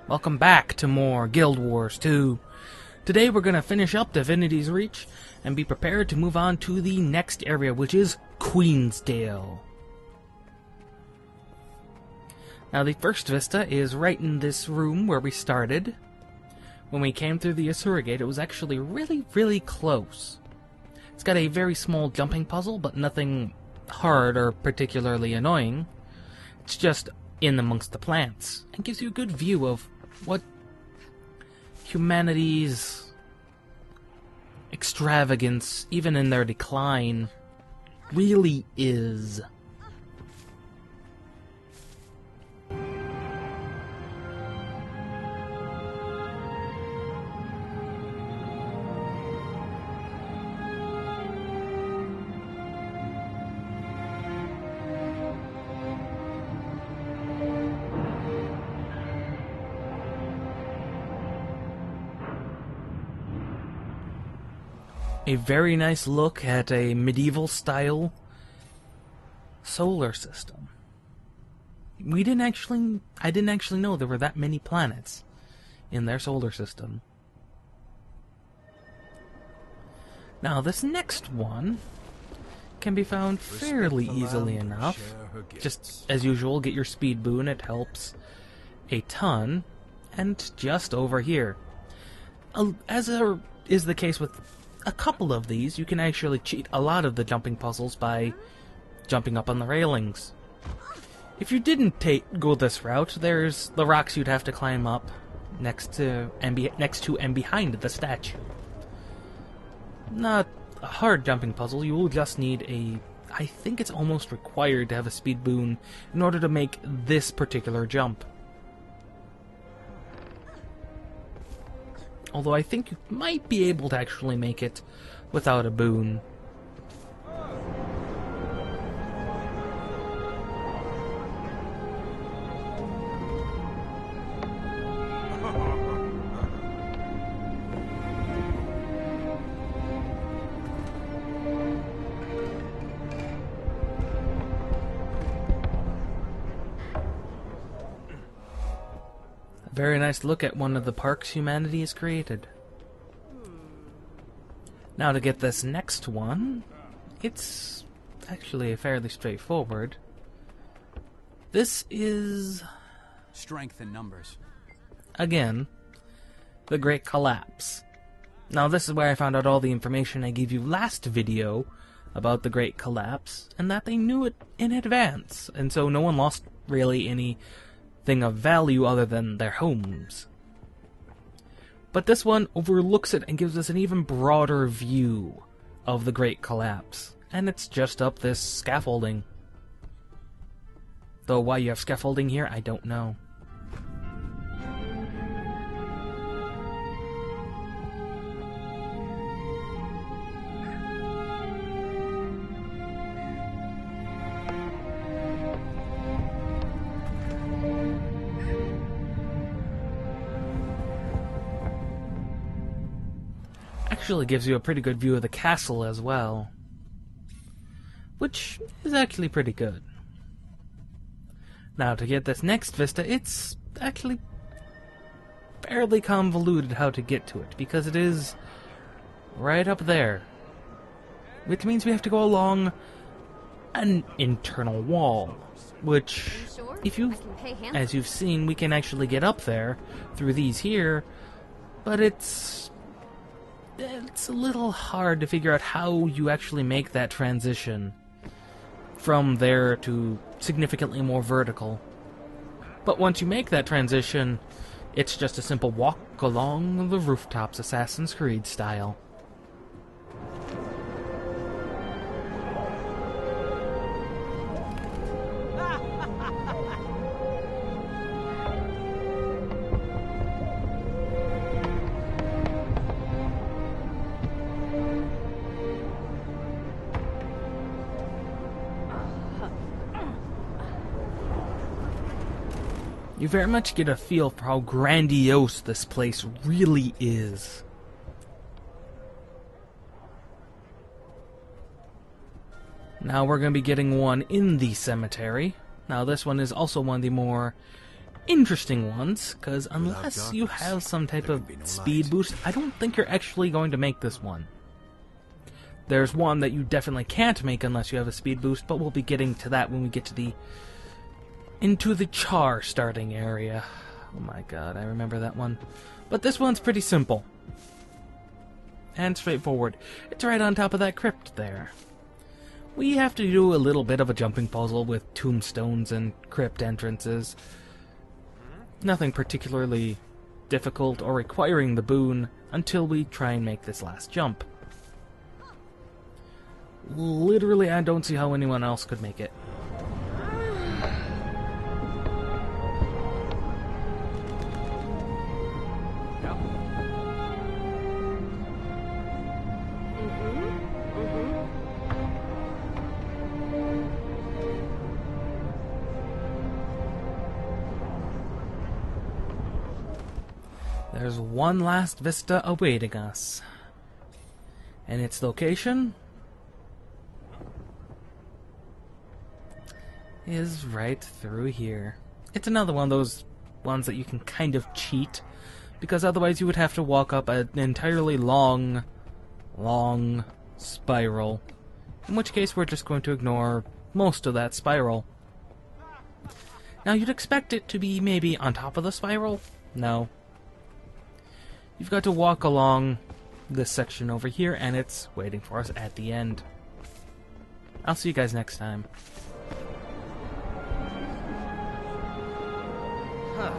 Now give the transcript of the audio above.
Welcome back to more Guild Wars 2. Today we're going to finish up Divinity's Reach and be prepared to move on to the next area, which is Queensdale. Now the first Vista is right in this room where we started. When we came through the Asura Gate, it was actually really close. It's got a very small jumping puzzle, but nothing hard or particularly annoying. It's just in amongst the plants, and gives you a good view of what humanity's extravagance, even in their decline, really is. A very nice look at a medieval-style solar system. I didn't actually know there were that many planets in their solar system. Now, this next one can be found fairly easily enough. Just, as usual, get your speed boon, it helps a ton. And just over here. As is the case with a couple of these, you can actually cheat a lot of the jumping puzzles by jumping up on the railings. If you didn't go this route, there's the rocks you'd have to climb up next to and behind the statue. Not a hard jumping puzzle, you will just need I think it's almost required to have a speed boon in order to make this particular jump. Although I think you might be able to actually make it without a boon. Very nice look at one of the parks humanity has created. Now to get this next one, it's actually fairly straightforward. This is... strength in numbers. Again, the Great Collapse. Now this is where I found out all the information I gave you last video about the Great Collapse, and that they knew it in advance, and so no one lost really any thing of value other than their homes. But this one overlooks it and gives us an even broader view of the Great Collapse. And it's just up this scaffolding. Though why you have scaffolding here, I don't know. Actually gives you a pretty good view of the castle as well, which is actually pretty good. Now to get this next vista, it's actually fairly convoluted how to get to it, because it is right up there, which means we have to go along an internal wall, which, as you've seen, we can actually get up there through these here, but it's a little hard to figure out how you actually make that transition from there to significantly more vertical. But once you make that transition, it's just a simple walk along the rooftops, Assassin's Creed style. You very much get a feel for how grandiose this place really is. Now we're going to be getting one in the cemetery. Now this one is also one of the more interesting ones, because unless you have some type of speed boost, I don't think you're actually going to make this one. There's one that you definitely can't make unless you have a speed boost, but we'll be getting to that when we get to into the char starting area. Oh my god, I remember that one. But this one's pretty simple. And straightforward. It's right on top of that crypt there. We have to do a little bit of a jumping puzzle with tombstones and crypt entrances. Nothing particularly difficult or requiring the boon until we try and make this last jump. Literally, I don't see how anyone else could make it. There's one last vista awaiting us. And its location is right through here. It's another one of those ones that you can kind of cheat, because otherwise you would have to walk up an entirely long spiral. In which case we're just going to ignore most of that spiral. Now you'd expect it to be maybe on top of the spiral? No. You've got to walk along this section over here, and it's waiting for us at the end. I'll see you guys next time. Huh.